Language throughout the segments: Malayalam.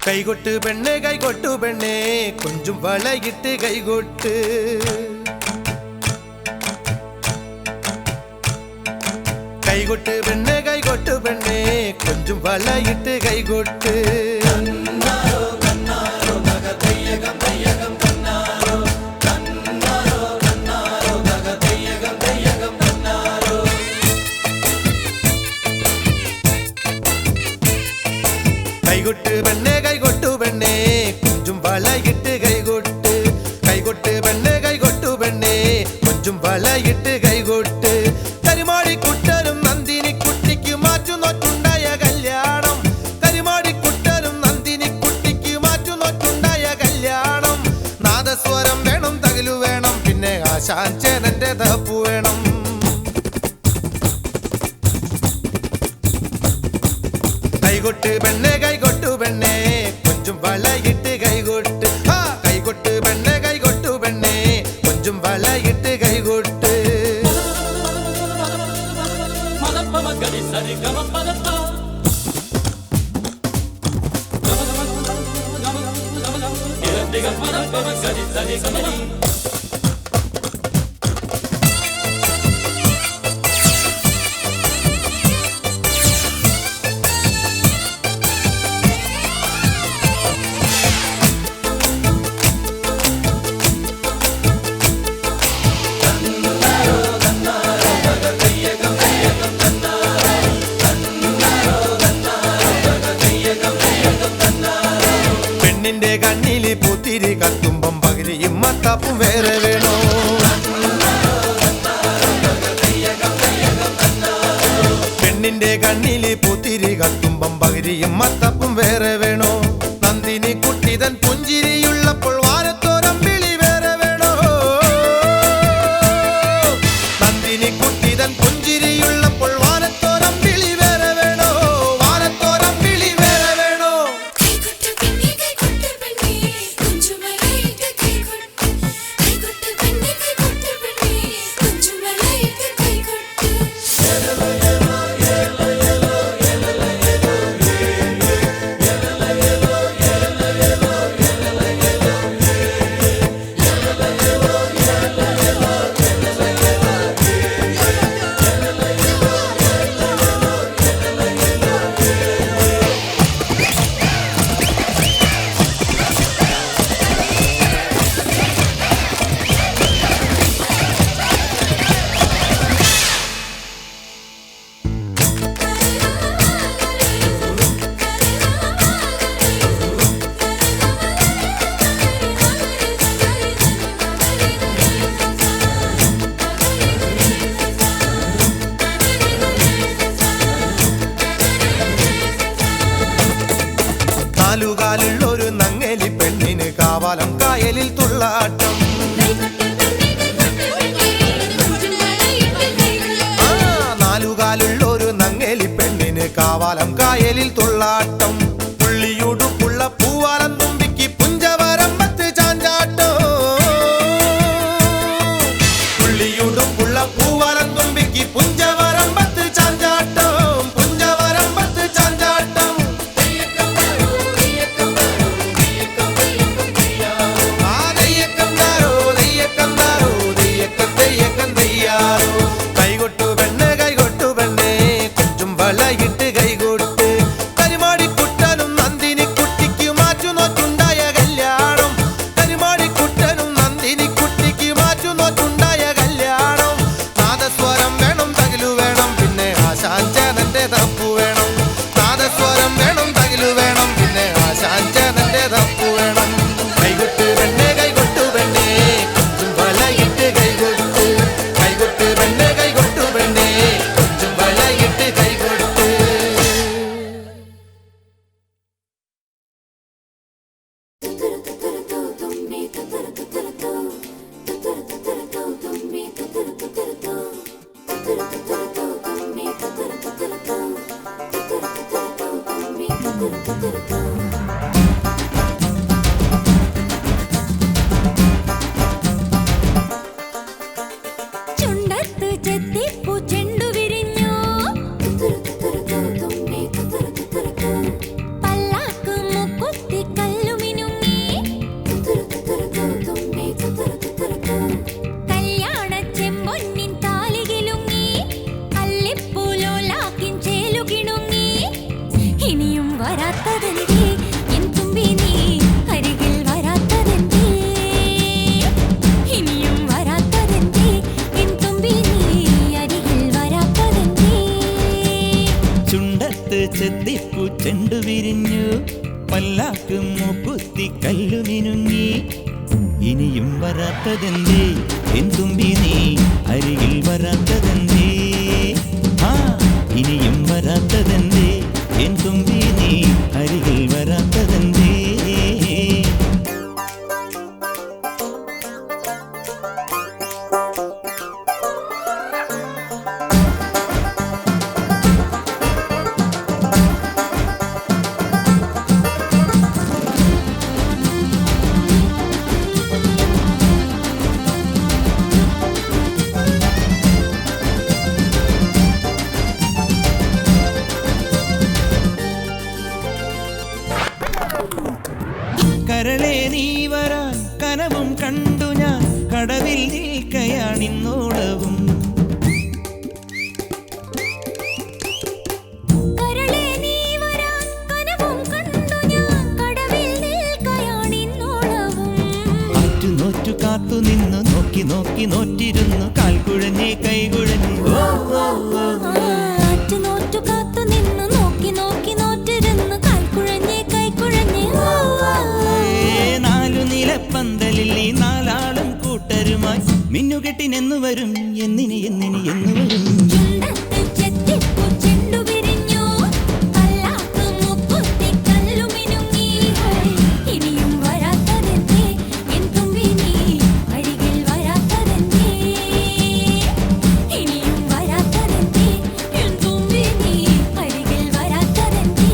കൈകൊട്ട് പെണ്ണെ കൈകൊട്ടു പെണ്ണെ കൊഞ്ചും വളയിട്ട് കൈകൊട്ട് കൈകൊട്ട് പെണ്ണെ കൈകൊട്ടു പെണ്ണെ കൊഞ്ചും വളയിട്ട് കൈകൊട്ട് കൈകൊട്ട് പെണ്ണെ കൈകൊട്ടു പെണ്ണെ കൊഞ്ചും വളയിട്ട് കൈകൊട്ട് കൈകൊട്ട് പെണ്ണെ കൈകൊട്ടു പെണ്ണെ കൊഞ്ചും വളയിട്ട് കൈകൊട്ട് കരിമാടിക്കുട്ടനും നന്ദിനിക്കുട്ടിക്ക് മാറ്റുനോറ്റുണ്ടായ കല്യാണം കരിമാടിക്കുട്ടനും നന്ദിനിക്കുട്ടിക്ക് മാറ്റുനോറ്റുണ്ടായ കല്യാണം നാദസ്വരം വേണം തകിലു വേണം പിന്നെ ആശാഞ്ചേനന്റെ തപ്പു വേണം കൈകൊട്ട് പെണ്ണെ കൈകൊട്ടു പെണ്ണെ കൊഞ്ചും വളയിട്ട് കൈകൊട്ട് കൈകൊട്ട് പെണ്ണെ കൈകൊട്ടു പെണ്ണെ കൊഞ്ചും വളയിട്ട് കൈകൊട്ട് പെണ്ണിന്റെ കണ്ണില് പൂത്തിരി കത്തുമ്പം പകിരിയും മത്താപ്പും വേറെ വേണോ പെണ്ണിന്റെ കണ്ണില് പൂത്തിരി കത്തുമ്പം പകിരിയും മത്താപ്പും വേറെ വേണോ നന്ദിനി കുട്ടിതൻ പുഞ്ചിരിയുള്ളപ്പോൾ വാരത്തോരമ്പിളി വേറെ വേണോ നന്ദിനി കുട്ടിതൻ പുഞ്ചിരിയുള്ളപ്പോൾ വാരത്തോരമ്പിളി വേറെ വേണോ വാരത്തോരമ്പിളി വേറെ വേണോ നാലുകാലുള്ളൊരു നങ്ങലി പെണ്ണിന് കാവാലം കായലിൽ തുള്ളാട്ടം നാലുകാലുള്ളൊരു നങ്ങലി പെണ്ണിന് കാവാലം കായലിൽ തുള്ളാട്ടം പുള്ളിയുടുപ്പുള്ള പൂവാലം തുമ്പിക്ക് പുഞ്ചവരമ്പത്ത് ചാഞ്ചാട്ടോ പുള്ളിയുടുപ്പുള്ള പൂവാലം തുമ്പിക്ക് പുഞ്ചവരമ്പത്ത് ചാഞ്ചാട്ടം പുഞ്ചവരമ്പത്ത് ചാഞ്ചാട്ടം കൈകൊട്ടു പെണ്ണെ കൈകൊട്ടു പെണ്ണെ കൊഞ്ചും വളയിട്ട് കൈകൊട്ട് കരിമാടിക്കുട്ടനും നന്ദിനിക്കുട്ടിക്ക് മാറ്റുനോറ്റുണ്ടായ കല്യാണം കരിമാടിക്കുട്ടനും നന്ദിനിക്കുട്ടിക്ക് മാറ്റുനോറ്റുണ്ടായ കല്യാണം നാദസ്വരം വേണം തകിലു വേണം പിന്നെ ആശാഞ്ചേനന്റെ തപ്പു വേണം നാദസ്വരം വേണം തകിലു വേണം പിന്നെ ആശാഞ്ചേനന്റെ തപ്പു വേണം കൈകൊട്ട് പെണ്ണെ കൈകൊട്ടു പെണ്ണെ കൊഞ്ചും വളയിട്ട് കൈകൊട്ട് കൈകൊട്ട് പെണ്ണെ കൈകൊട്ടു പെണ്ണെ കൊഞ്ചും വളയിട്ട് കൈകൊട്ട് ചുണ്ടത്ത് ചെത്തിപ്പൂ ചെണ്ടു വിരിഞ്ഞു വരാത്തതെന്തേ എൻ തുമ്പി നീ അരികിൽ വരാത്തതെന്തേ ഇനിയും വരാത്തതെന്തേ എൻ തുമ്പി നീ അരികിൽ വരാത്തതെന്തേ ചുണ്ടത്ത് ചെത്തിപ്പൂ ചെണ്ടു വിരിഞ്ഞു പല്ലാക്ക് മൂക്കുത്തി കല്ലു മിനുങ്ങി ഇനിയും വരാത്തതെന്തേ എൻ തുമ്പി നീ അരികിൽ വരാത്തതെന്തേ ഇനിയും വരാത്തതെന്തേ എൻ തുമ്പി നീ അരികിൽ വരാത്തതെന്തേ കരളെ നീ വരാൻ കനവും കണ്ടു ഞാൻ കടവിൽ നിൽക്കയാണിന്നോളവും കരളെ നീ വരാൻ കനവും കണ്ടു ഞാൻ കടവിൽ നിൽക്കയാണിന്നോളവും ആറ്റു നോറ്റു കാത്തു നിന്നു നോക്കി നോക്കി നോറ്റിരുന്നു കാൽ കുഴഞ്ഞേ കൈ കുഴഞ്ഞേ ആറ്റു നോറ്റു കാത്തു നിന്നു നോക്കി നോക്കി നോറ്റിരുന്നു കാൽ കുഴഞ്ഞേ കൈ കുഴഞ്ഞേ നാലു നിലപ്പന്തലിൽ ഈ നാലാളും കൂട്ടരുമായി മിന്നുകെട്ടിനെന്നു വരും എന്നിനി എന്നിനി എന്നു വരും ചുണ്ടത്ത് ചെത്തിപ്പൂ ചെണ്ടു വിരിഞ്ഞു പല്ലാക്ക് മൂക്കുത്തി കല്ലു മിനുങ്ങി ഇനിയും വരാത്തതെന്തേ എൻ തുമ്പി നീ അരികിൽ വരാത്തതെന്തേ ഇനിയും വരാത്തതെന്തേ എൻ തുമ്പി നീ അരികിൽ വരാത്തതെന്തേ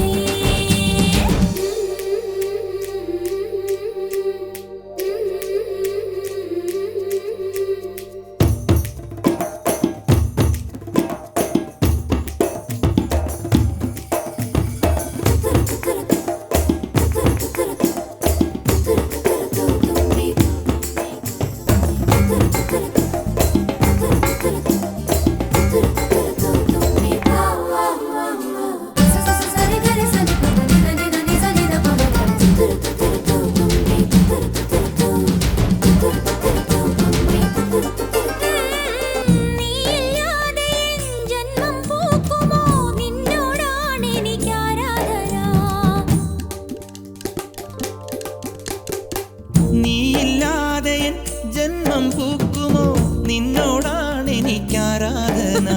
നീയില്ലാതെ എൻ ജന്മം പൂക്കുമോ നിന്നോടാണ് എനിക്ക് ആരാധന നീയില്ലാതെ എൻ ജന്മം പൂക്കുമോ നിന്നോടാണ് എനിക്കാരാധന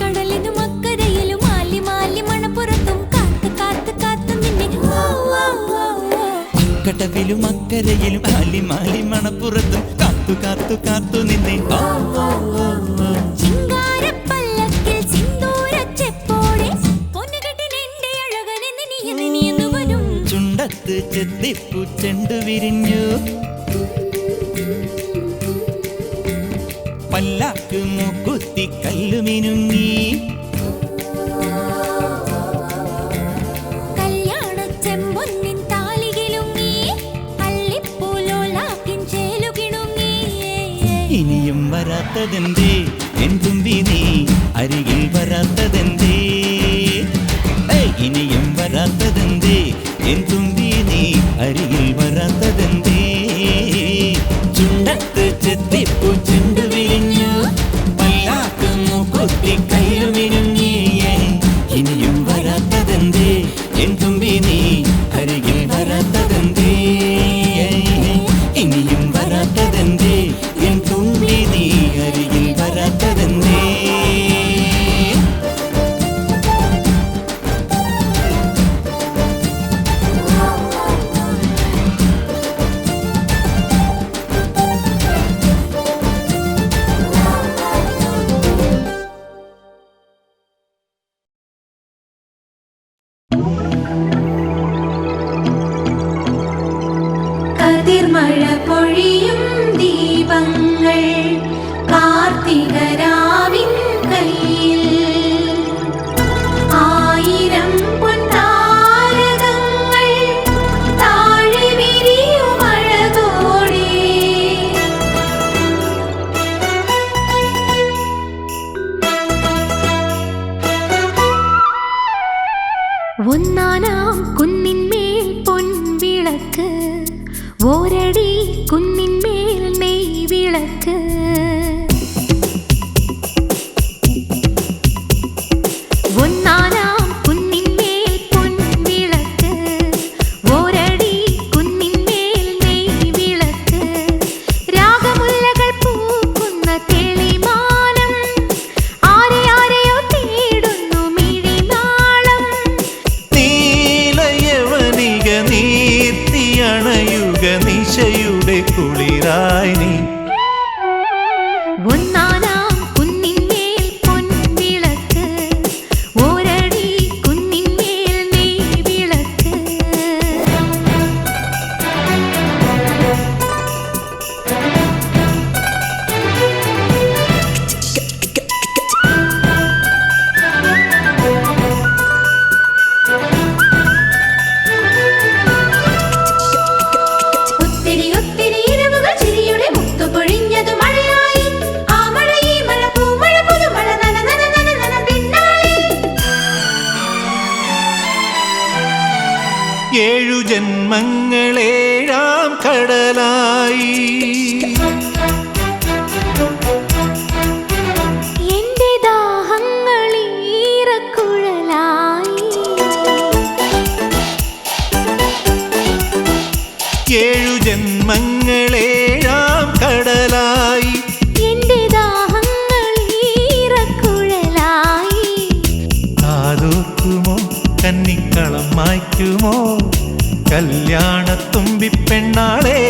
കടലിനും അക്കരയിലും മാലി മാലി മണപ്പുറത്തും കാത്ത് കാത്ത് കാത്ത് നിന്നെ കടവിലും അക്കരയിലും മാലി മാലി മണപ്പുറത്തും കാത്തു കാത്തു കാത്തു നിന്നെ ചിങ്കാരപ്പല്ലക്കിൽ സിന്ദൂരച്ചെപ്പോടെ പൊന്നുകെട്ടിൻ എന്റെ അഴകനെ നിനിയെന്ന് വരും ചുണ്ടത്ത് ചെത്തിപ്പൂ ചെണ്ടു വിരിഞ്ഞു പല്ലാക്ക് മൂക്കുത്തി കല്ലു മിനുങ്ങി കല്യാണച്ചെമ്പൊന്നിൻ താലികിലുങ്ങി അള്ളിപ്പൂലോലാക്കിൻ ചേലുകിണുങ്ങി ഇനിയും വരാത്തതെന്തേ എൻ തുമ്പി നീ അരികിൽ വരാത്തതെന്തേ ഇനിയും വരാത്തതെന്തേ എൻ തുമ്പി നീ അരികിൽ വരാത്തതെന്തേ ചുണ്ടത്ത് ചെത്തിപ്പൂ ചെണ്ടു വിരിഞ്ഞു പല്ലാക്ക് മൂക്കുത്തി കയ്യിലു മിനുങ്ങിയേ ഇനിയും വരാത്തതെന്തേ എൻ തുമ്പി നീ അരികിൽ വരാത്തതെന്തേ ഇനിയും വരാത്തതെന്തേ എൻ തുമ്പി നീ അരികിൽ വരാത്തതെന്തേ കതിർമഴ പൊഴിയും ദീപങ്ങൾ കാർത്തികരാവിൻ കയ്യിൽ ആയിരം പൊൻതാരകങ്ങൾ താഴെ വിരിയുമഴകോടെ ഒന്നാനാ ജന്മങ്ങളേഴാം കടലായി. എന്റെ ദാഹങ്ങളീറക്കുഴലായി. 7 ജന്മങ്ങളേഴാം കടലായി. എന്റെ ദാഹങ്ങളീറക്കുഴലായി. കാതോർക്കുമോ കന്നിക്കളം മായ്ക്കുമോ കല്യാണത്തുമ്പി പെണ്ണാളേ.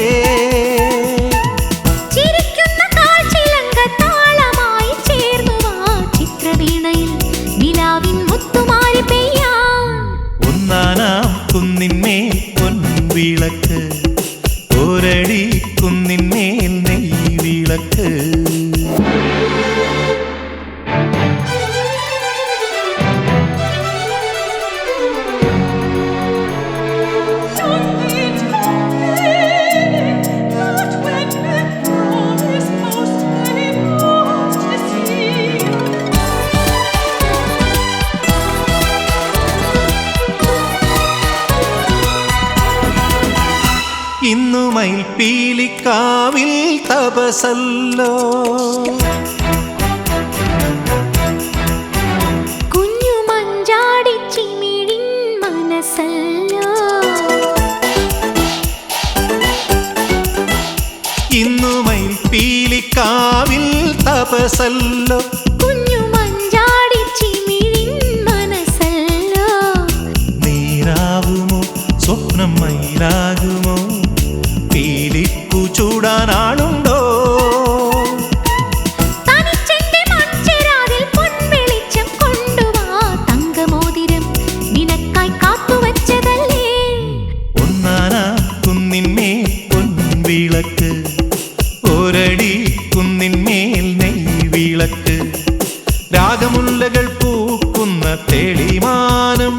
ചിരിക്കുന്ന കാഴ്ചിലങ്ക താളമായി ചേർന്നു വാ ചിത്രവീണയിൽ നിലാവിൻ മുത്തുമാരി പെയ്യാൻ. ഒന്നാനാം കുന്നിന്മേൽ പൊൻവിളക്ക്, ഒരടി കുന്നിന്മേൽ നെയ്വിളക്ക്. ഇന്നു മയിൽപ്പീലിക്കാവിൽ തപസല്ലോ. കുഞ്ഞു മഞ്ചാടി ചിമിഴിൻ മനസ്സല്ലോ. ഇന്നു മയിൽപ്പീലിക്കാവിൽ തപസല്ലോ. കുഞ്ഞു മഞ്ചാടി ചിമിഴിൻ മനസ്സല്ലോ. നീരാവുമോ സ്വപ്നം മയിലാകുമോ പീലിപ്പൂ ചൂടാനാണുണ്ടോ. തനിച്ചെന്റെ മൺചെരാതിൽ പൊൻവെളിച്ചം കൊണ്ടുവാ തങ്കമോതിരം നിനക്കായി കാത്തുവച്ചതല്ലേ. ഒന്നാനാം കുന്നിന്മേൽ പൊൻവിളക്ക്, ഒരടി കുന്നിന്മേൽ നെയ്വിളക്ക്. രാഗമുല്ലകൾ പൂക്കുന്ന തെളിമാനം,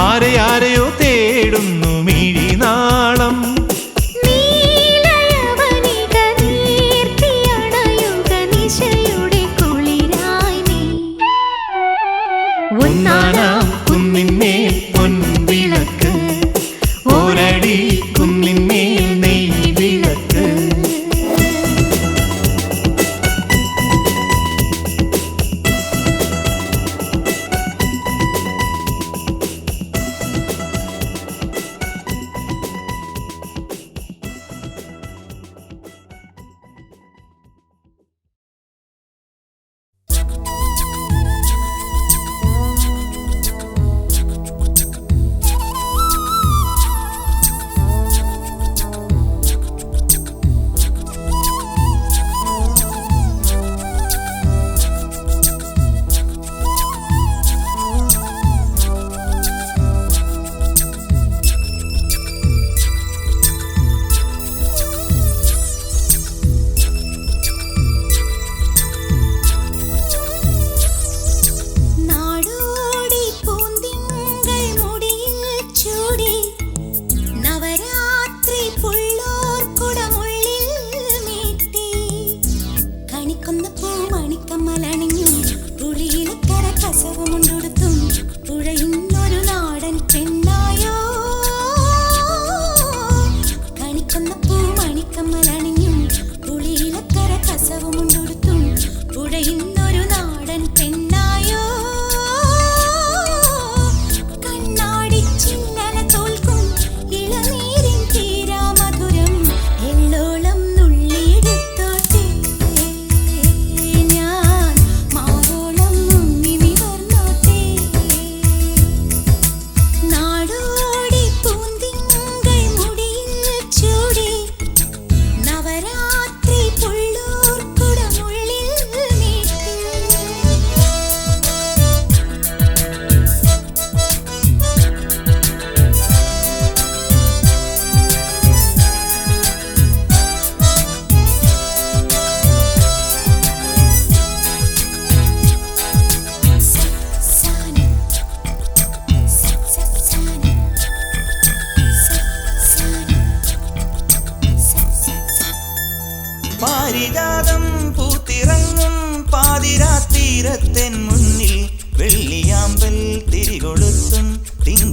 ആരെയാരെയോ തേടുന്നു മിഴിനാളം. നീലയവനിക നീർത്തിയണയുക നിശയുടെ കുളിരായി നീ. ഒന്നാനാം കുന്നിന്മേൽ പൊൻവിളക്ക്, ഒരടി കുന്നിന്മേൽ നെയ്വിളക്ക്.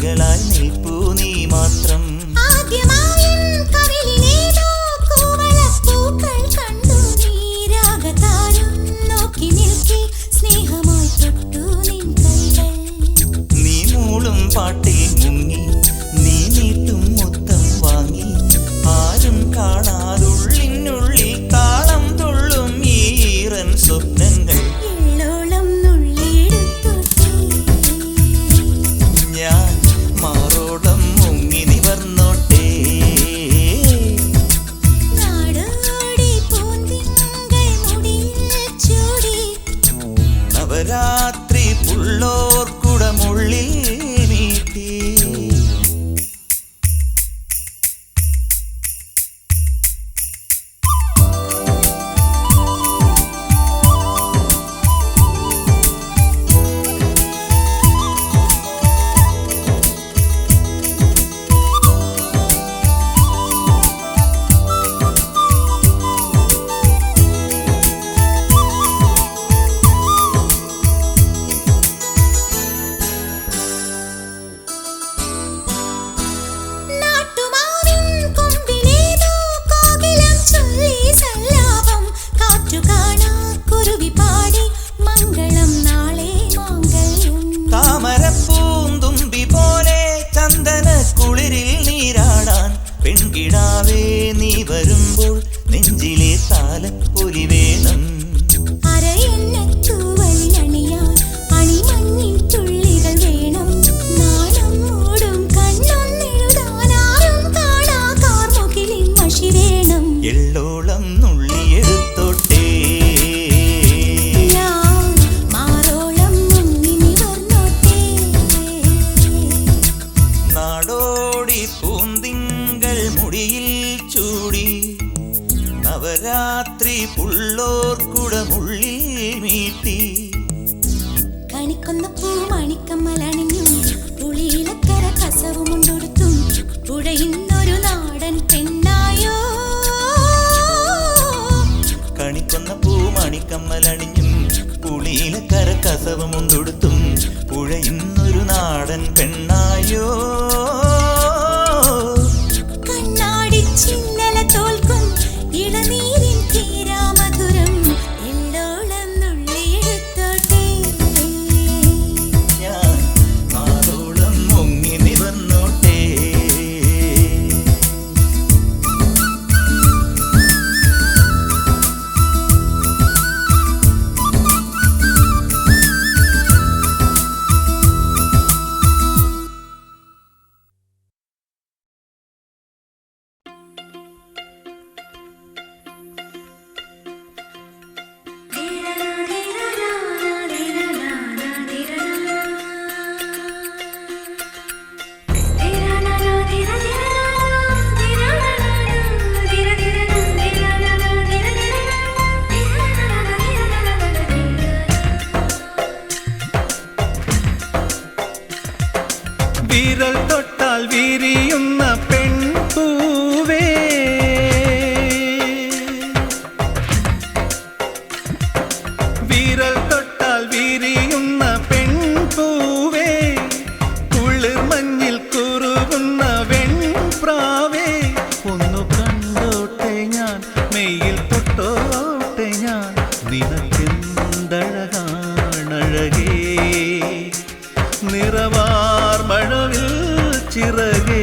തിങ്കളായി നിൽപ്പൂ നീ മാത്രം. ആദ്യമായും കവിളിലേതോ കൂവളപ്പൂക്കൾ കണ്ടു നീ രാഗതാരം നോക്കി നിൽക്കി സ്നേഹമായി തൊട്ടു നിൻ കൈകൾ. നീ മൂളും പാട്ടിൽ മുങ്ങി നീ നീട്ടും മുത്തം വാങ്ങി ആരും കാണാതുള്ളിനുള്ളിൽ താളം തുള്ളും ഈറൻ സ്വപ്നങ്ങൾ. എള്ളോളം നുള്ളിയെടുത്തോട്ടെ ഞാൻ മാറോളം മുങ്ങി നിവർന്നോട്ടെ. നാടോടി പൂന്തിങ്കൾ മുടിയിൽ ചൂടി നവരാത്രി പുള്ളോർക്കുടമുള്ളിൽ നീട്ടി. നാട്ടുമാവിൻ കൊമ്പിലേതോ കോകിലം ചൊല്ലി സല്ലാപം കാറ്റു കാണാ കുരുവി പാടി മംഗളം നാളെ മാംഗല്യം. താമരപ്പൂന്തുമ്പി പോലെ ചന്ദന കുളിരിൽ നീരാടാൻ പെൺകിടാവേ നീ വരുമ്പോൾ നെഞ്ചിലെ താലപ്പൊലി വേണം. അരയെണ്ണത്തൂവലിലണിയാൻ അണിമഞ്ഞിൻ തുള്ളികൾ വേണം. നാണം മൂടും കണ്ണൊന്നെഴുതാൻ ആരും കാണാ കാർമുകിലിൻ മഷി വേണം. എള്ളോളം നുള്ളിയെടുത്തോട്ടെ. ഞാൻ മാറോളം മുങ്ങി നിവർന്നോട്ടെ. നാടോടി പൂന്തിങ്കൾ മുടിയിൽ ചൂടി നവരാത്രി പുള്ളോർക്കുടമുള്ളിൽ മീട്ടി. കണിക്കൊന്ന പൂ മണിക്കമ്മലണിഞ്ഞും പുളിയിലക്കര കസവുമുണ്ടൊടുത്തും പുഴയുന്നൊരു നാടൻ പെണ്ണായോ. കണിക്കൊന്ന പൂമണിക്കമ്മലണിഞ്ഞും പുളിയിലക്കര കസവമുണ്ടൊടുത്തും പുഴയുന്നൊരു നാടൻ പെണ്ണായോ. കണ്ണാടി ചിന്നല തോൽക്കും ഇളനീരിൻ തീരാമധുരം എല്ലോളം നുള്ളിയെടുത്തോട്ടെ. ഞാൻ മാറോളം മുങ്ങി നിവർന്നോട്ടെ. വിരൽ തൊട്ടാൽ വിരിയുന്ന പെൺപൂവേ വിരൽ തൊട്ടാൽ വിരിയുന്ന പെൺപൂവേ കുളിർ മഞ്ഞിൽ കുറുകുന്ന വെൺപ്രാവേ ഒന്നു കണ്ടോട്ടെ ഞാൻ മെയ്യിൽ തൊട്ടോട്ടെ ഞാൻ നിനക്കെന്തഴകാണഴകേ നിറവാർ മഴവിൽ ചിറകേ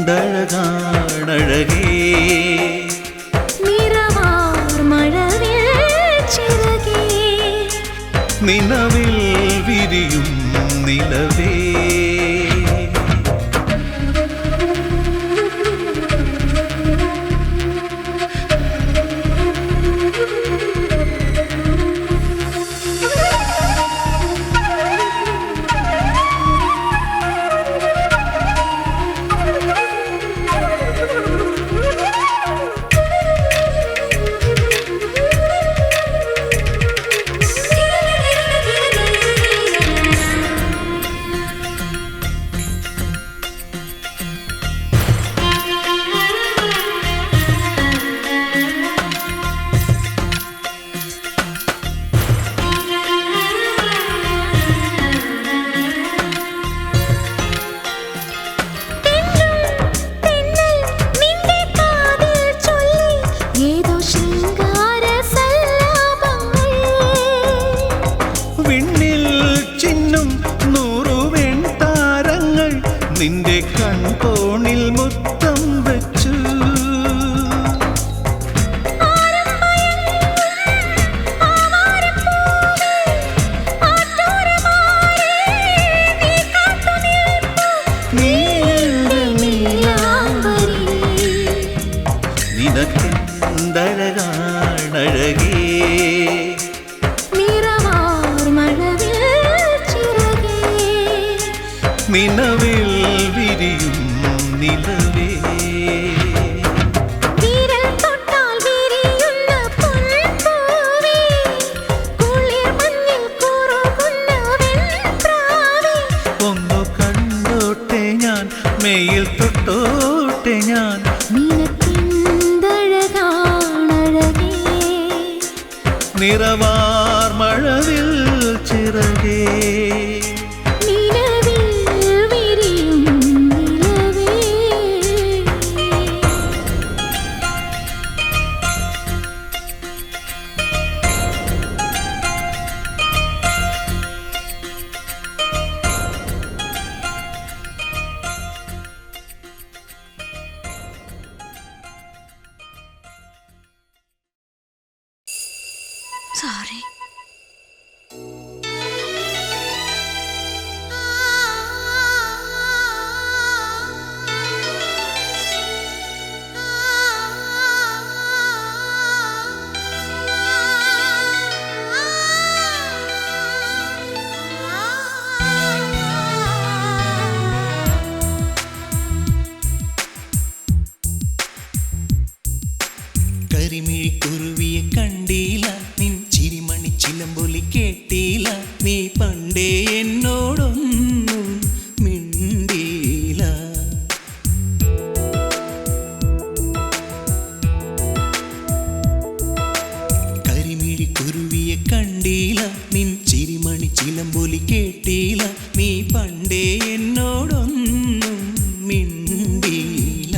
എന്തഴകാണഴകേ നിറവാർ മഴവിൽ ചിറകേ നിലവിൽ വിരിയും നിലവേ നിന്റെ കൺകോണിൽ മുത്തം വെച്ചു നിനക്കെന്തഴകാണഴകേ നിലവിൽ വിരിയും നിലവേ വിരൽ തൊട്ടാൽ വിരിയുന്ന പൊൻപൂവേ കുളിർമഞ്ഞിൽ കുറുകുന്ന വെൺപ്രാവേ ഒന്നു കണ്ടോട്ടെ ഞാൻ മെയിൽ തൊട്ടോട്ടെ ഞാൻ നിനക്കെന്തഴകാണഴകേ നിറവാർ മഴവിൽ ചിറകേ Sorry. കരിമിഴിക്കുരുവിയെ കണ്ടില്ല നിൻ ചിരിമണി ചിലമ്പൊലി കേട്ടില്ല നീ പണ്ടേ എന്നോടൊന്നും മിണ്ടിയില്ല കരിമിഴിക്കുരുവിയെ കണ്ടില്ല നിൻ ചിരിമണി ചിലമ്പൊലി കേട്ടില്ല നീ പണ്ടേ എന്നോടൊന്നും മിണ്ടിയില്ല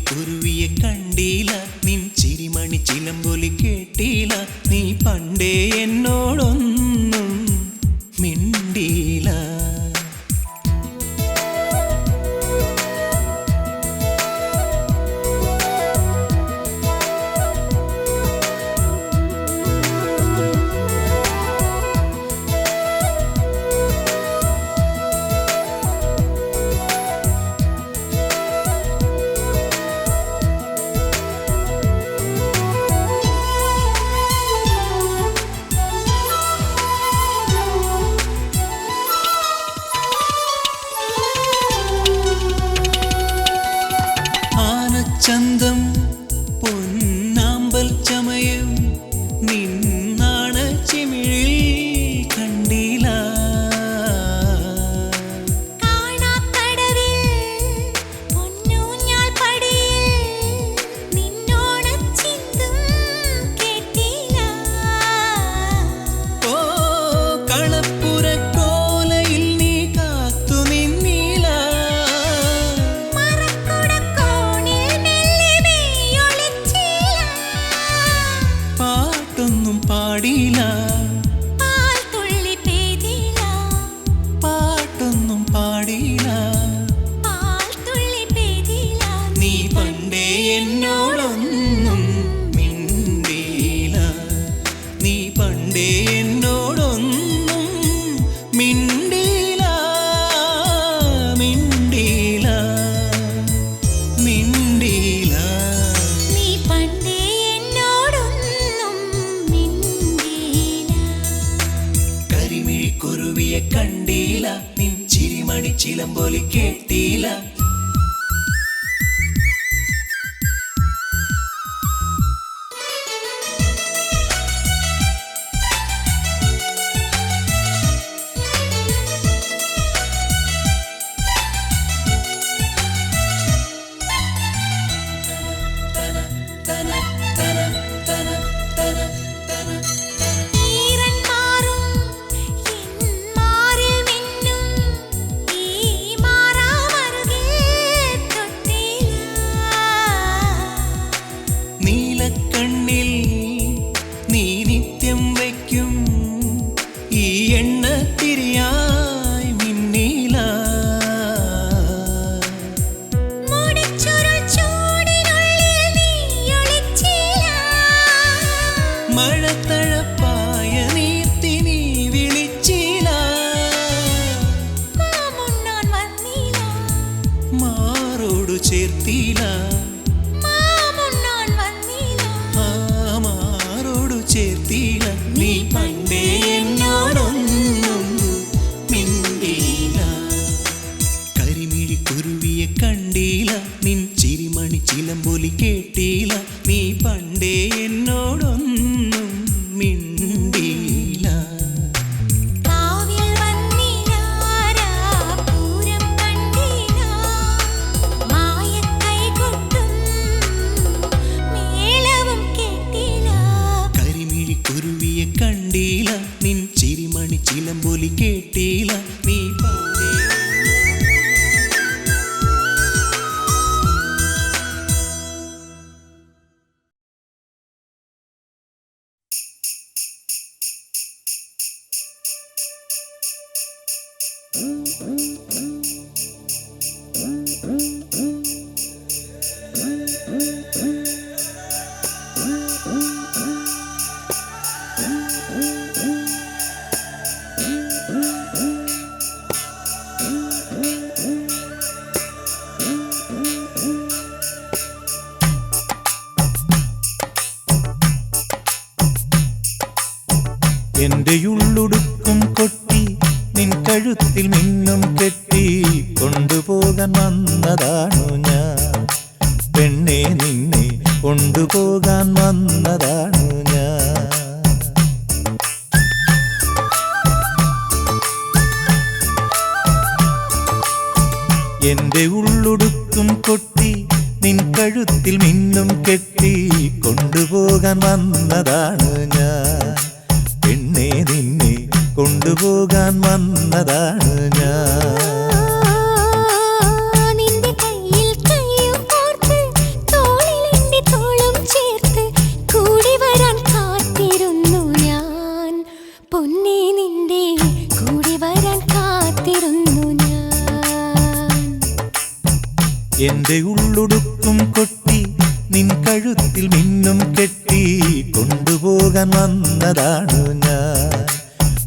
കുരുവിയെ കണ്ടില്ല നിൻ ചിരിമണി ചിലമ്പൊലി കേട്ടില്ല നീ പണ്ടേ എന്നോടൊന്നും മിണ്ടിയില്ല പാട്ടൊന്നും പാടിയില്ല പാൽത്തുള്ളി പെയ്തില്ല പാട്ടൊന്നും പാടിയില്ല പാൽത്തുള്ളി പെയ്തില്ല നീ പണ്ടേ എന്നോടൊന്നും മിണ്ടിയില്ല നീ പണ്ടേ എന്നോടൊന്നും മിണ്ടിയില്ല മിണ്ടിയില്ല മിണ്ടിയില്ല നീ പണ്ടേ എന്നോടൊന്നും മിണ്ടിയില്ല കരിമിഴിക്കുരുവിയെ കണ്ടില്ല നിൻ ചിരിമണി ചിലമ്പൊലി കേട്ടില്ല ഈറൻ മാറും എൻ മാറിൽ മിന്നും ഈ മാറാമറുകിൽ തൊട്ടില്ല നീലക്കണ്ണിൽ നീ നിത്യം വയ്ക്കും ഈ എണ്ണ തിരിയായി മിന്നീല മുടിച്ചുരുൾ ചൂടിനുള്ളിൽ നീ ഒളിച്ചില്ല മഴത്തഴപ്പായ നീർത്തി നീ വിളിച്ചില്ല മാമുണ്ണാൻ വന്നില്ല മാറോടു ചേർത്തില്ല മാമുണ്ണാൻ വന്നില്ല ആ മാറോടു ചേർത്തില്ല നീ പണ്ടേ എന്നോടൊന്നും മിണ്ടിയില്ല കരിമിഴിക്കുരുവിയെ കണ്ടില്ല നിൻ ചിരിമണി ചിലമ്പൊലി കേട്ടില്ല നീ പണ്ടേ എന്നോടൊന്നും മിണ്ടിയില്ല കാവിൽ വന്നിലാരാ പൂരം കണ്ടില്ല മായക്കൈകൊട്ടും മേളവും കേട്ടില്ല കരിമിഴിക്കുരുവിയെ കണ്ടില്ല നിൻ ചിരിമണി ചിലമ്പൊലി കേട്ടില്ല നീ പണ്ടേ എന്റെ ഉള്ളുടുക്കും കൊട്ടി നിൻ കഴുത്തിൽ മിന്നും കെട്ടി കൊണ്ടുപോകാൻ വന്നതാണു ഞാൻ പെണ്ണെ നിന്നെ കൊണ്ടുപോകാൻ വന്നതാണു ഞാൻ എന്റെ ഉള്ളുടുക്കും കൊട്ടി നിൻ കഴുത്തിൽ മിന്നും കെട്ടി കൊണ്ടുപോകാൻ വന്നതാണ് ഞാൻ പെണ്ണെ നിന്നെ കൊണ്ടുപോകാൻ വന്നതാണ് ഞാൻ നിന്റെ കയ്യിൽ കയ്യും കോർത്ത് തോളിൽ എന്റെ തോളും ചേർത്ത് കൂടി വരാൻ കാത്തിരുന്നു ഞാൻ പൊന്നേ നിന്റെ കൂടി വരാൻ കാത്തിരുന്നു ഞാൻ എന്റെ ഉള്ളുടുക്കും കൊട്ടി നിൻ കഴുത്തിൽ മിന്നും കെട്ടി കൊണ്ടുപോകാൻ വന്നതാണ് ഞാൻ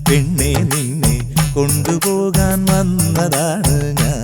പെണ്ണെ നിന്നെ കൊണ്ടുപോകാൻ വന്നതാണ് ഞാൻ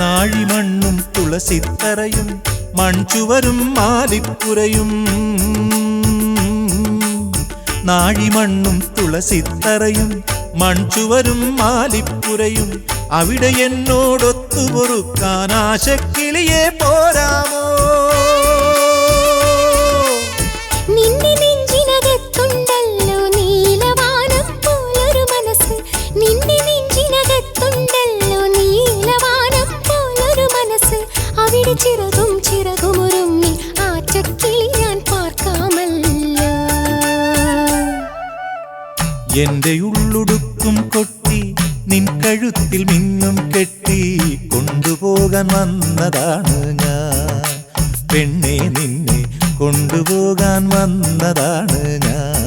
നാഴിമണ്ണും തുളസിത്തറയും മൺചുവരും മാലിപ്പുരയും നാഴിമണ്ണും തുളസിത്തറയും മൺചുവരും മാലിപ്പുരയും അവിടെ എന്നോടൊത്തു പൊറുക്കാൻ ആശക്കിളിയെ പോരാമോ? നിന്റെ നെഞ്ചിനകത്തുണ്ടല്ലോ നീലവാനം പോലൊരു മനസ്സ്, നിന്റെ നെഞ്ചിനകത്തുണ്ടല്ലോ നീലവാനം പോലൊരു മനസ്സ്, അവിടെ ചിറകും ചിറകുമൊരുമ്മി ആറ്റക്കിളി ഞാൻ പാർക്കാമല്ലോ. എന്റെ ഉള്ളുടുക്കും കൊട്ടി നിൻ കഴുത്തിൽ മിന്നും കെട്ടി കൊണ്ടുപോകാൻ വന്നതാണ് ഞാൻ, പെണ്ണെ നിന്നെ കൊണ്ടുപോകാൻ വന്നതാണ് ഞാൻ.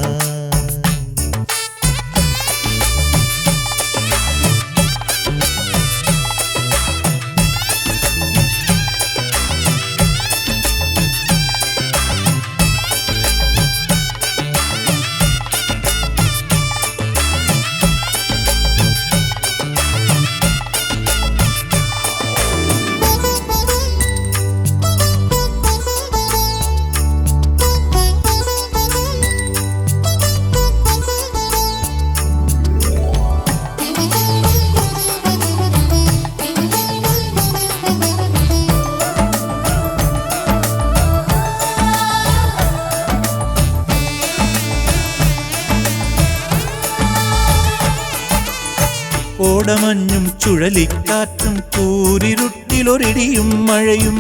കോടമഞ്ഞും ചുഴലിക്കാറ്റും കൂരിരുട്ടിലൊരിടിയും മഴയും,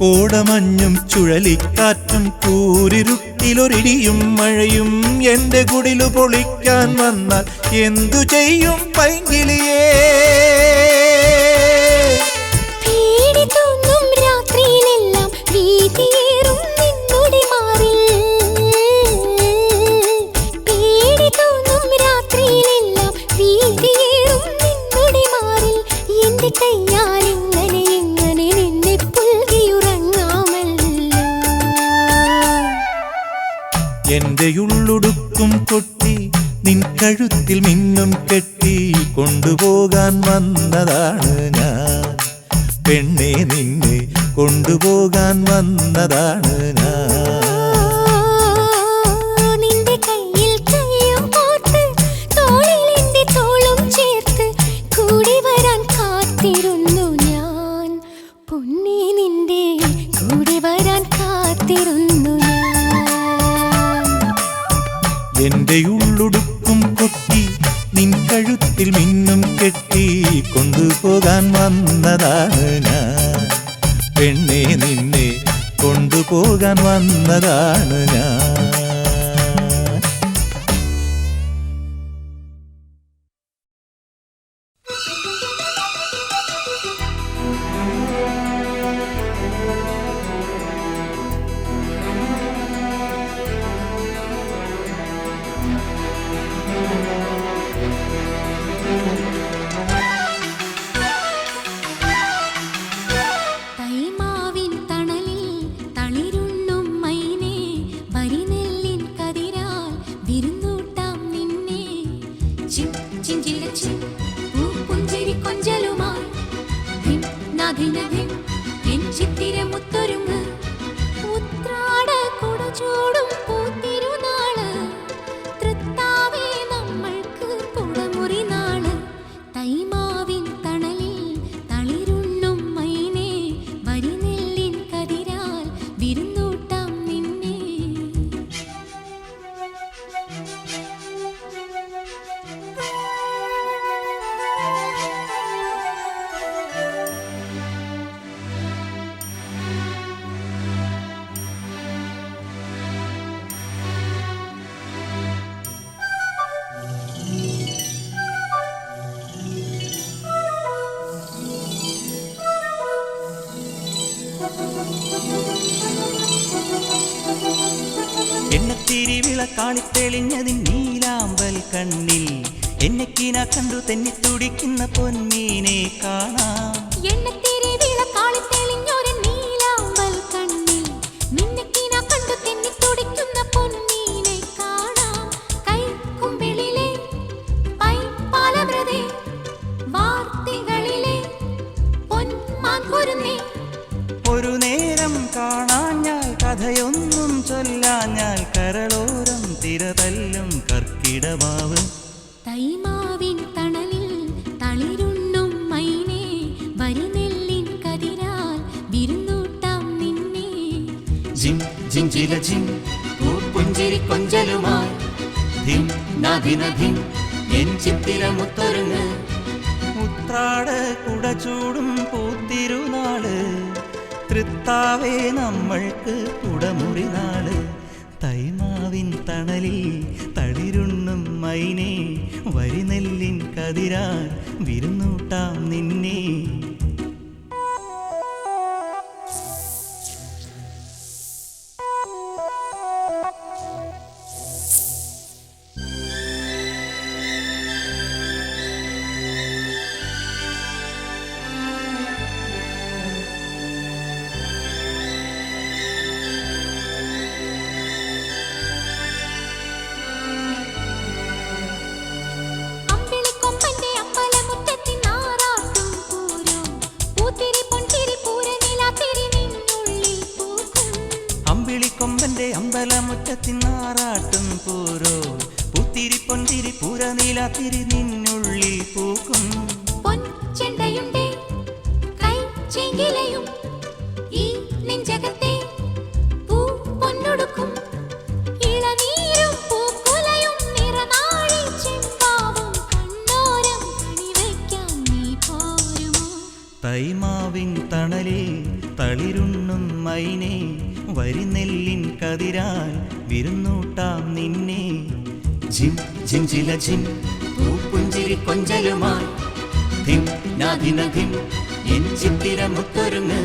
കോടമഞ്ഞും ചുഴലിക്കാറ്റും കൂരിരുട്ടിലൊരിടിയും മഴയും എന്റെ കുടിലു പൊളിക്കാൻ വന്നാൽ എന്തു ചെയ്യും പൈങ്കിളിയേ? പേടി തോന്നും രാത്രിയിലെല്ലാം വീതിയേറും നിന്നുടെ മാറിൽ, പേടി തോന്നും രാത്രിയിലെല്ലാം വീതിയേറും നിന്നുടെ മാറിൽ, എന്റെ കയ്യാൽ എങ്ങനെ എങ്ങനെ നിന്നെ പുൽകിയുറങ്ങാമല്ലോ. എന്റെ ഉള്ളുടുക്കും കൊട്ടി നിൻ കഴുത്തിൽ മിന്നും കെട്ടി കൊണ്ടുപോകാൻ വന്നതാണ് ഞാൻ, പെണ്ണെ നിന്നെ കൊണ്ടുപോകാൻ വന്നതാണ് ഞാൻ. നിന്റെ കയ്യിൽ കയ്യും കോർത്ത് തോളിൽ എന്റെ തോളും ചേർത്ത് കൂടി വരാൻ കാത്തിരുന്നു ഞാൻ, പൊന്നേ നിന്റെ കൂടി വരാൻ കാത്തിരുന്നു ഞാൻ. എന്റെ ഉള്ളുടുക്കും കൊട്ടി നിൻ കഴുത്തിൽ മിന്നും കെട്ടി കൊണ്ടുപോകാൻ വന്നതാണ് ഞാൻ, പെണ്ണെ നിന്നെ കൊണ്ടുപോകാൻ വന്നതാണ് ഞാൻ. തൈമാവിൻ തണലിൽ തളിരുണ്ണും മൈനേ, വരിനെല്ലിൻ കതിരാൽ വിരുന്നൂട്ടാം നിന്നെ. ചിഞ്ചിലച്ചി പൂപ്പുഞ്ചിരി കൊഞ്ചലുമായി ധിം നധിനധിം എൻ ചിത്തിര മുത്തൊരുങ്ങ്, ഉത്രാട കുടചൂടും പൂത്തിരുനാള്, തൃത്താവേ നമ്മൾക്ക് കുടമുറി നാള്. തൈമാവിൻ തണലിൽ തളിരുണ്ണും മൈനേ, വരിനെല്ലിൻ കതിരാൽ വിരുന്നൂട്ടാം നിന്നെ. എണ്ണത്തിരി വിളക്കാളിത്തെളിഞ്ഞതിൻ നീലാമ്പൽ കണ്ണിൽ എന്നെക്കീന കണ്ടു തെന്നി തുടിക്കുന്ന പൊന്നീനെ കാണാം. എണ്ണത്തിരി വിളക്കാളി തെളിഞ്ഞൊരു നീലാമ്പൽ കണ്ണിൽ നിന്നെക്കീന കണ്ടു തെന്നി തുടിക്കുന്ന പൊന്നീനെ കാണാം. കൈക്കുമ്പിളിലെ പൈപ്പാലമൃതേ വാർത്തകളിലെ പൊന്മാൻകുരു ഒരു നേരം കാണാഞ്ഞാൽ കഥയൊന്നും ചൊല്ലാഞ്ഞാൽ കരളോരം തിരതല്ലും കർക്കിടമാവ് തൈമാവിൻ തണലിൽ തളിരുണ്ണും മൈനേ വരിനെല്ലിൻ കതിരാൽ വിരുന്നൂട്ടാം നിന്നെ ജിം ജിഞ്ചില ജിം പൂപ്പുഞ്ചിരി കൊഞ്ചലുമായി ധിം നദിനധിം എൻ ചിത്തിരമുത്തൊരുങ്ങ് ഉത്രാട കുടചൂടും പൂത്തിരുനാള് തൃത്താവേ നമ്മൾക്ക് കുടമുറി നാള് തൈമാവിൻ തണലിൽ തളിരുണ്ണും മൈനേ വരിനെല്ലിൻ കതിരാൽ വിരുന്നൂട്ടാം നിന്നെ കൊമ്പന്റെ അമ്പലമുറ്റത്തിനാറാട്ടും പൂരോ പൂത്തിരി പൊന്തിരി പൂര നീലാത്തിരി നിന്നുള്ളിൽ പൂക്കും പൊൻചെണ്ടയുണ്ടേ കൈ ചെങ്കിലയും ഈ നെഞ്ചകത്തെ പൂ പൊന്നൊടുക്കും ഇളനീരും പൂക്കുലയും നിറനാഴി ചെമ്പാവും കണ്ണോരം കണിവയ്ക്കാൻ നീ പോരുമോ തൈമാവിൻ തണലിൽ തളിരുണ്ണും മൈനേ വരിനെല്ലിൻ കതിരാൽ വിരുന്നൂട്ടാം നിന്നെ ജിം ജിഞ്ചില ജിം പൂപ്പുഞ്ചിരി കൊഞ്ചലുമായി ധിം നാദിനധിം എൻ ചിത്തിരമുത്തൊരുങ്ങ്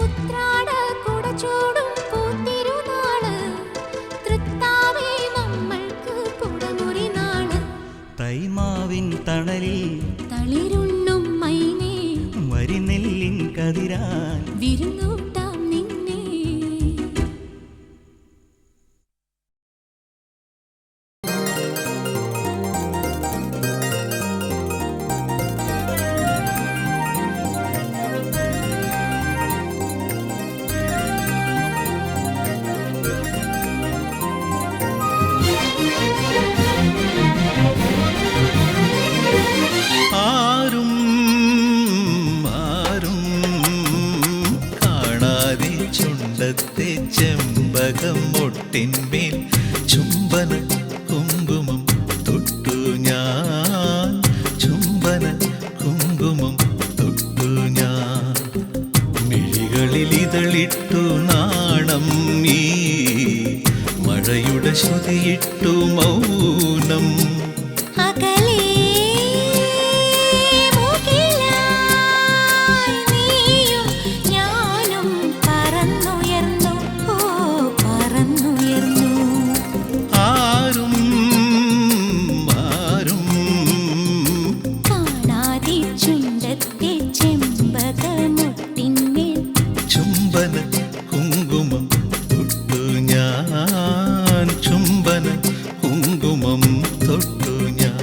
ഉത്രാട കുടചൂടും പൂത്തിരുനാള് തൃത്താവേ നമ്മൾക്ക് കുടമുറി നാള് തൈമാവിൻ തണലിൽ തളിരുണ്ണും മൈനേ വരിനെല്ലിൻ കതിരാൽ വിരുന്നൂട്ടാം നിന്നെ ആരും ആരും കാണാതെ ചുണ്ടത്തെ ചെമ്പകം മൊട്ടിന്മേൽ ചുംബന കുങ്കുമം തൊട്ടു ഞാൻ ചുംബന കുങ്കുമം തൊട്ടു ഞാൻ മിഴികളിൽ ഇതളിട്ടു നാണം നീ മഴയുടെ ശ്രുതിയിട്ടു മൗനം ചുംബന കുങ്കുമം തൊട്ടു ഞാൻ ചുംബന കുങ്കുമം തൊട്ടു ഞാൻ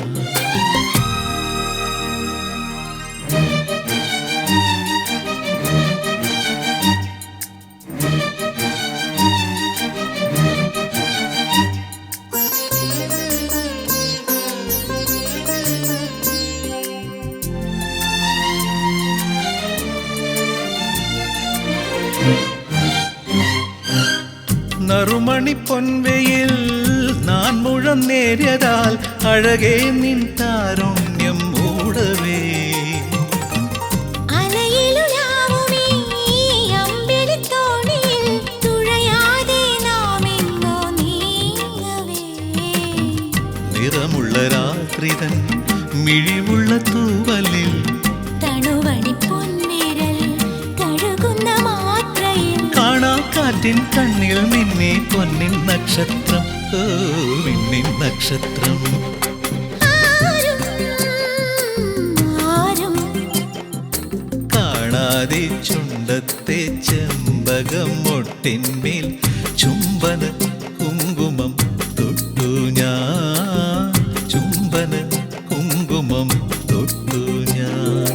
നറുമണി പൊൻവെയിൽ നാൻ മുഴം നേരിയതാൽ അഴകേ നിൻ താരുണ്യം മൂടവേ നിറമുള്ള രാത്രിതൻ മിഴിവുള്ള തൂവലിൽ കാണാക്കാറ്റിൻ കണ്ണിൽ മിന്നി പൊന്നിൻ നക്ഷത്രം ഓ മിന്നിൻ നക്ഷത്രം കാണാതെ ചുണ്ടത്തെ ചെമ്പകം മൊട്ടിന്മേൽ ചുംബന കുങ്കുമം തൊട്ടു ഞാൻ ചുംബന കുങ്കുമം തൊട്ടു ഞാൻ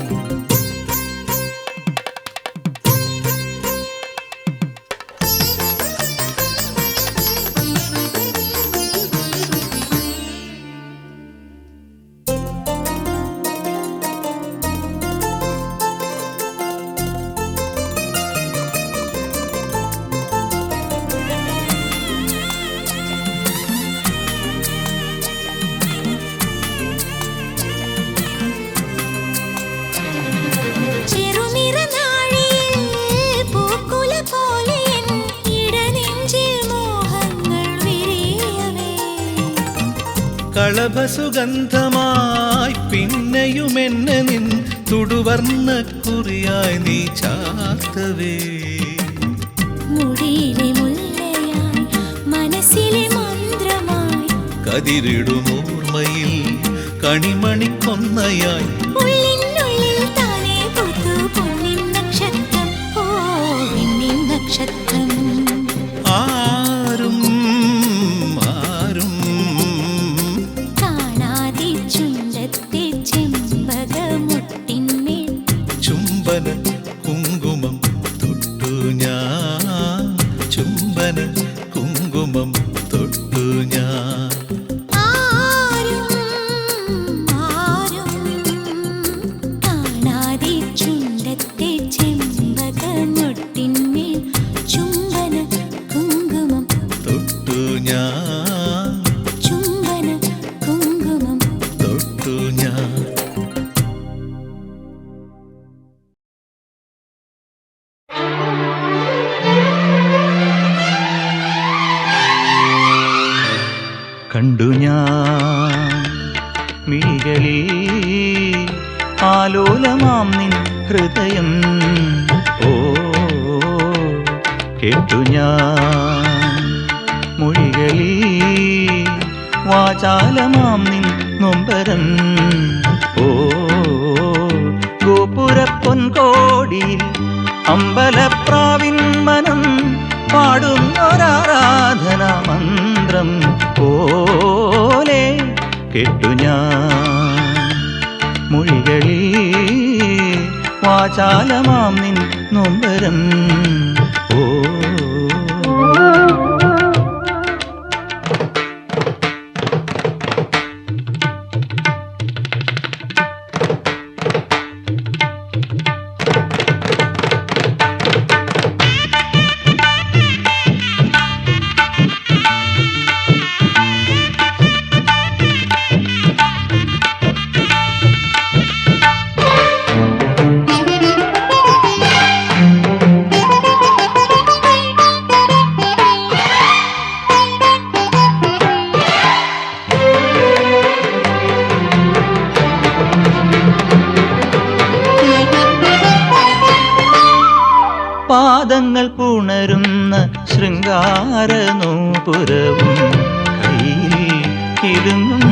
കളഭസുഗന്ധമായി പിന്നെയും എന്നെ നിൻ തുടുവർണ്ണ കുറിയായി നീ ചാർത്തവേ. മുടിയിലെ മുല്ലയായി മനസ്സിലെ മന്ത്രമായി കതിരിടും ഓർമ്മയിൽ കണിമണിക്കൊന്നയായി ഉള്ളിനുള്ളിൽ താനേ പൂത്തു പൊന്നിൻ നക്ഷത്രം. ഓ വെണ്ണിൻ നക്ഷത്രം. ആരും ആരും കാണാതെ ചുണ്ടത്തെ ചെമ്പകമുട്ടിന്മേൽ ചുംബന കുങ്കുമം തൊട്ടു ഞാൻ, ചുംബന കുങ്കുമം തൊട്ടു ഞാൻ. ആരും ആരും കാണാതെ ചുണ്ടത്തെ ചെമ്പകമുട്ടിന്മേൽ ചുംബന കുങ്കുമം തൊട്ടു ഞാൻ, ചുംബന കുങ്കുമം. തൊട്ടു ഞാൻ. കണ്ടു ഞാൻ മിഴികളിൽ ആലോലമാം നിൻ ഹൃദയം. ഓ കേട്ടു ഞാൻ മൊഴികളിൽ വാചാലമാം നിൻ നൊമ്പരം. ഓ ഗോപുരപ്പൊൻകോടിയിൽ അമ്പലപ്രാവിൻ മനം പാടുന്നൊരാരാധനാ മന്ത്രം പോലെ കേട്ടു ഞാൻ മൊഴികളിൽ വാചാലമാം നിൻ നൊമ്പരം. ഓ പാദങ്ങൾ പുണരുന്ന ശൃംഗാരനൂപുരവും കയ്യിൽ കിലുങ്ങും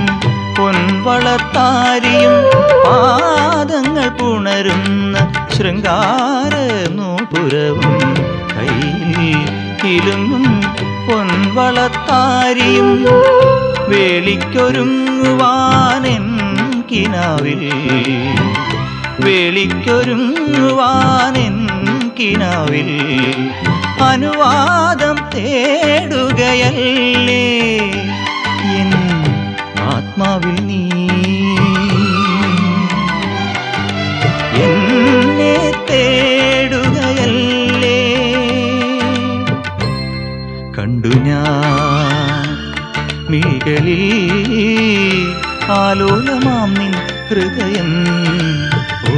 പൊൻവളത്താരിയും. പാദങ്ങൾ പുണരുന്ന ശൃംഗാരനൂപുരവും കയ്യിൽ കിലുങ്ങും പൊൻവളത്താരിയും. വേളിക്കൊരുങ്ങുവാനെൻ കിനാവിൽ, വേളിക്കൊരുങ്ങുവാനെൻ കിനാവിൽ അനുവാദം തേടുകയല്ലേ എൻ ആത്മാവിൽ നീ. എന്നെ തേടുകയല്ലേ. കണ്ടു ഞാൻ മിഴികളിൽ ആലോലമാം നിൻ ഹൃദയം. ഓ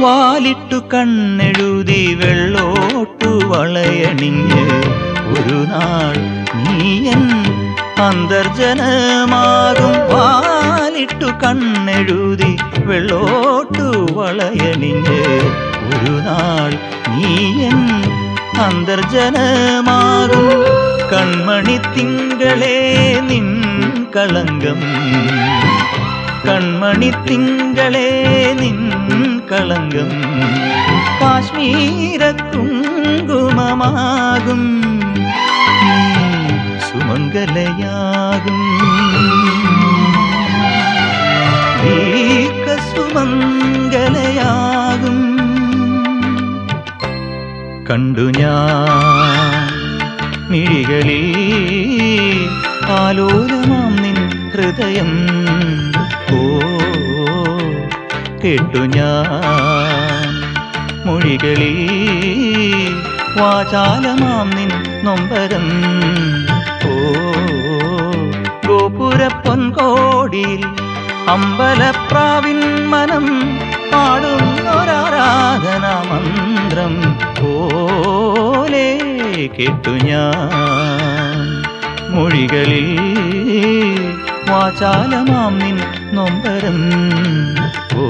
വാലിട്ടു കണ്ണെഴുതി വെള്ളോട്ടു വളയണിഞ്ഞ് ഒരു നാൾ നീയൻ അന്തർജനമാകും. വാലിട്ടു കണ്ണെഴുതി വെള്ളോട്ടു വളയണിഞ്ഞ് ഒരു നാൾ നീയൻ അന്തർജനമാകും. കൺമണി തിങ്കളേ നിൻ കളങ്കം, കൺമണി തിങ്കളേ നിൻ കളങ്കം കാശ്മീര കുങ്കുമമാകും. സുമംഗലയാകും ദീർഘസുമംഗലയാകും. കണ്ടു ഞാൻ മിഴികളിൽ ആലോലമാം നിൻ ഹൃദയം. ഓ കേട്ടു ഞാൻ മൊഴികളിൽ വാചാലമാം നിൻ നൊമ്പരം. ഓ ഗോപുരപ്പൊൻകോടിയിൽ അമ്പലപ്രാവിൻ മനം പാടുന്നൊരാരാധനാ മന്ത്രം പോലെ കേട്ടു ഞാൻ മൊഴികളിൽ വാചാലമാം നിൻ നൊമ്പരം. ഓ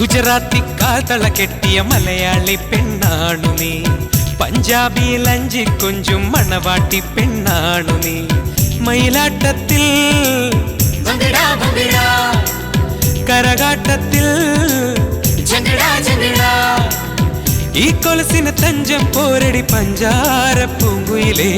ഗുജറാത്തിക്കാതള കെട്ടിയ മലയാളി പെണ്ണാണു നീ, പഞ്ചാബിയിൽ അഞ്ചിക്കൊഞ്ചും മണവാട്ടി പെണ്ണാണു നീ. മയിലാട്ടത്തിൽ കരകാട്ടത്തിൽ ഈ കൊലസിന് തഞ്ചം പോരടി പഞ്ചാര പൂങ്കുയിലേ.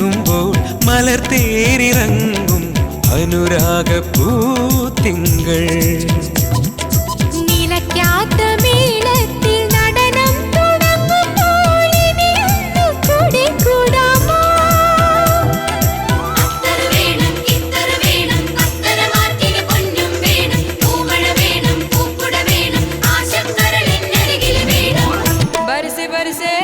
ുമ്പോൾ മലർ തേരിറങ്ങും അനുരാഗപ്പൂത്തിങ്കൾ. നിലയ്ക്കാത്ത മേളത്തിൽ നടനം തുടങ്ങുമ്പോൾ ഇനിയൊന്നു കൂടെ കൂടാമോ? അത്തര വേണം ഇത്തര വേണം അത്തര മാറ്റിന് പൊന്നും വേണം, പൂമഴ വേണം പൂക്കുട വേണം ആശക്കരളിനരികിൽ വേണം. ബർസേ ബർസേ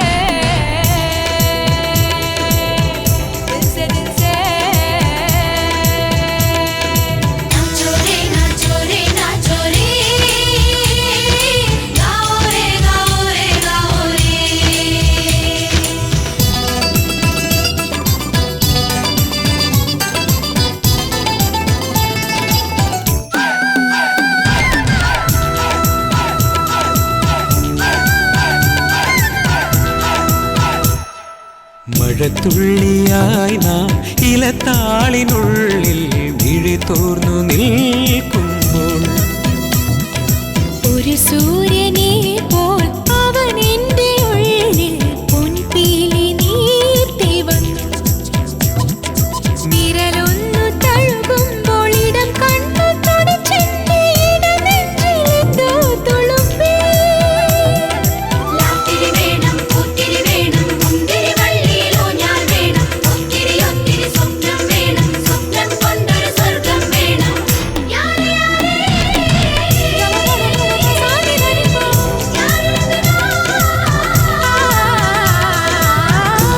മഴത്തുള്ളിയായി നാം ഇലത്താളിനുള്ളിൽ വിഴി തോർന്നു നിൽക്കുമ്പോൾ ഒരു സൂര്യനെ പോൽ അവൻ എൻ്റെ ഉള്ളിൽ പൊൻപീലി നീർത്തി വന്നു. വിരലൊന്നു തഴുകുമ്പോൾ ഇടം കണ്ണു തുടച്ചെന്റെ ഇടനെഞ്ചിലെന്തോ തുളുമ്പി. ലാത്തിരി വേണം പൂത്തിരി വേണം മുന്തിരി വള്ളിയിലോ ഞാൻ വേണം, ഒത്തിരി ഒത്തിരി സ്വപ്നം വേണം, സ്വപ്നം കൊണ്ടൊരു സ്വർഗം വേണം.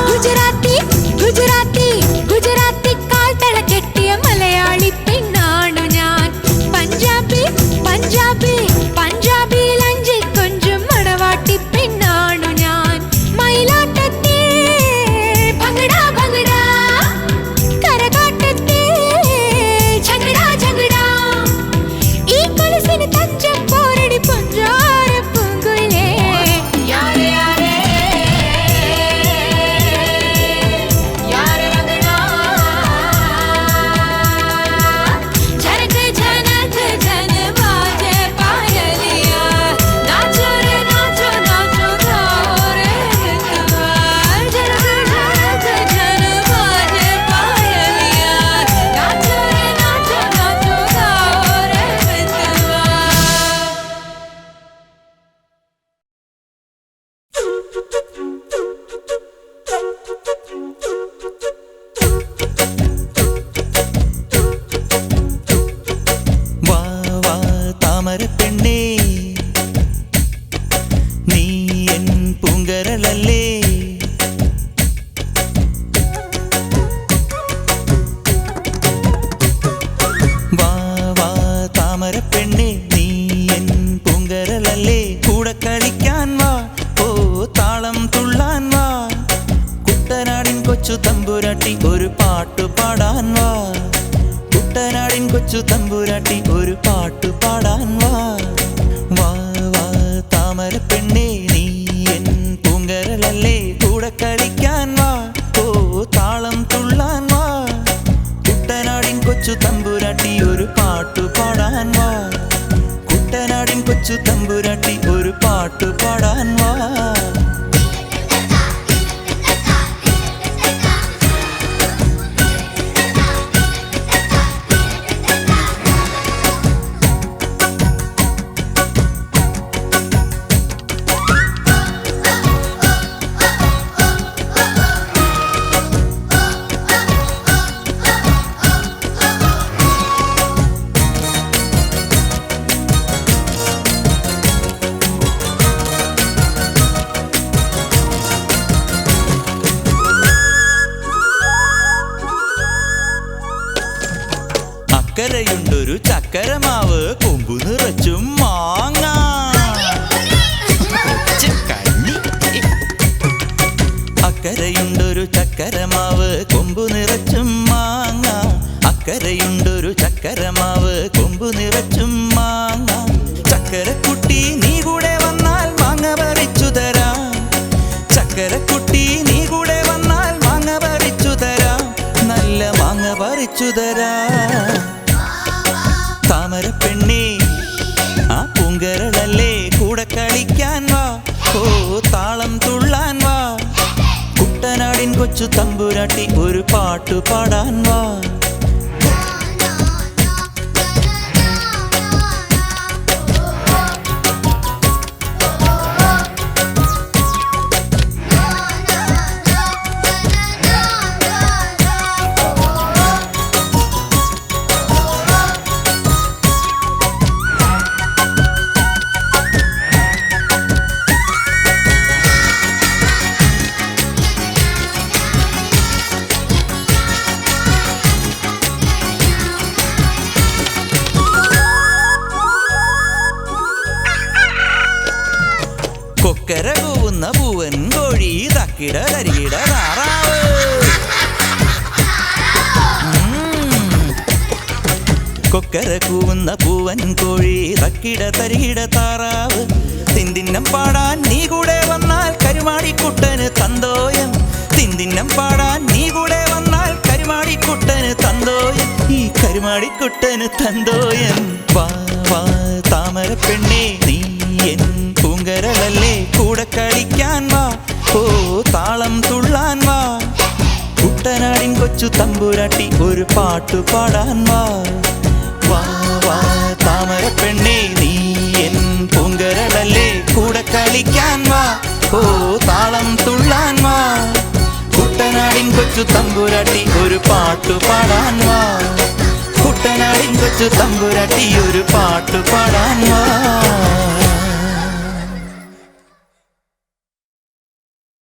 ഗുജറാത്തി ഗുജറാത്തി ഗുജറാത്തി കാൽത്തള കെട്ടിയ മലയാളി പെണ്ണാണു ഞാൻ, പഞ്ചാബി പഞ്ചാബി പഞ്ചാബിയിൽ അഞ്ചിക്കൊഞ്ചും മണവാട്ടി പെണ്ണാണു ഞാൻ. മയിലാട്ടത്തിൽ ഭംഗടാ ഭംഗടാ കരകാട്ടത്തിൽ ഝഗടാ ഝഗടാ ഈ കൊലസിന് തഞ്ചം പോരടി പഞ്ചാര പൂങ്കുയിലേ. യാരേ യാരേ യാരേ ഭംഗടാ झनक झनक झन बाजे पायलिया, नाचो रे नाचो नाचो गाओ रे गीतवा. झनक झनक झन बाजे पायलिया, नाचो रे नाचो नाचो गाओ रे गीतवा. വാ വാ താമര പെണ്ണേ, നീ എൻ പൂങ്കരളല്ലേ. വാ വാ താമര പെണ്ണേ, നീ എൻ പൂങ്കരളല്ലേ. കൂടെ കളിക്കാൻ വാ, ഓ താളം തുള്ളാൻ വാ. കുട്ടനാടിൻ കൊച്ചു തമ്പുരാട്ടി ഒരു പാട്ടു പാടാൻ വാ. കുട്ടനാടിൻ കൊച്ചു തമ്പുരാട്ടി ഒരു പാട്ടു പാടാൻ വാ. വാ വാ താമര പെണ്ണേ, നീ എൻ പൂങ്കരളല്ലേ. കൂടെ കളിക്കാൻ വാ, ഓ താളം തുള്ളാൻ വാ. കുട്ടനാടിൻ കൊച്ചു തമ്പുരാട്ടി ഒരു പാട്ടു പാടാൻ വാ. കുട്ടനാടിൻ കൊച്ചു തമ്പുരാട്ടി ഒരു പാട്ടു പാടാൻ വാ. അക്കരയുണ്ടൊരു ചക്കരമാവ് കൊമ്പു നിറച്ചും മാങ്ങ. കള്ളി. അക്കരയുണ്ടൊരു ചക്കരമാവ് കൊമ്പു നിറച്ചും മാങ്ങ. അക്കരയുണ്ടൊരു ചക്കരമാവ് കൊമ്പു നിറച്ചും മാങ്ങ. ചക്കരക്കുട്ടി നീ കൂടെ വന്നാൽ മാങ്ങ പറിച്ചു തരാം. ചക്കരക്കുട്ടി നീ കൂടെ വന്നാൽ മാങ്ങ പറിച്ചു തരാം. നല്ല മാങ്ങ പറിച്ചു തരാം. താമരപ്പെണ്ണേ ആ പൂങ്കരളല്ലേ കൂടെ കളിക്കാൻ വാ. ഓ താളം തുള്ളാൻ വാ. കുട്ടനാടിൻ കൊച്ചു തമ്പുരാട്ടി ഒരു പാട്ടു പാടാൻ വാ. കൊക്കര കൂവുന്ന പൂവൻ കോഴി തക്കിട തരികിട താറാവ്. കൊക്കര കൂവുന്ന പൂവൻ കോഴി തക്കിട തരികിട താറാവ്. തിന്തിന്നം പാടാൻ നീ കൂടെ വന്നാൽ കരുമാടിക്കുട്ടന് തന്തോയം. തിന്തിന്നം പാടാൻ നീ കൂടെ വന്നാൽ കരുമാടിക്കുട്ടന് തന്തോയം. ഈ കരുമാടിക്കുട്ടന് തന്തോയം. വാ വാ താമരപ്പെണ്ണേ നീ എൻ പൂങ്കരളല്ലേ കൂടെ കളിക്കാൻ വാ. ഓ താളം തുള്ളാൻ വാ. കുട്ടനാടിൻ കൊച്ചു തമ്പുരാട്ടി ഒരു പാട്ടു പാടാൻ വാ. വാ വാ താമരപ്പെണ്ണേ നീ എൻ പൂങ്കരളല്ലേ കൂടെ കളിക്കാൻ വാ. ഓ താളം തുള്ളാൻ വാ. കുട്ടനാടിൻ കൊച്ചു തമ്പുരാട്ടി ഒരു പാട്ടു പാടാൻ വാ. കുട്ടനാടിൻ കൊച്ചു തമ്പുരാട്ടി ഒരു പാട്ടു പാടാൻ വാ.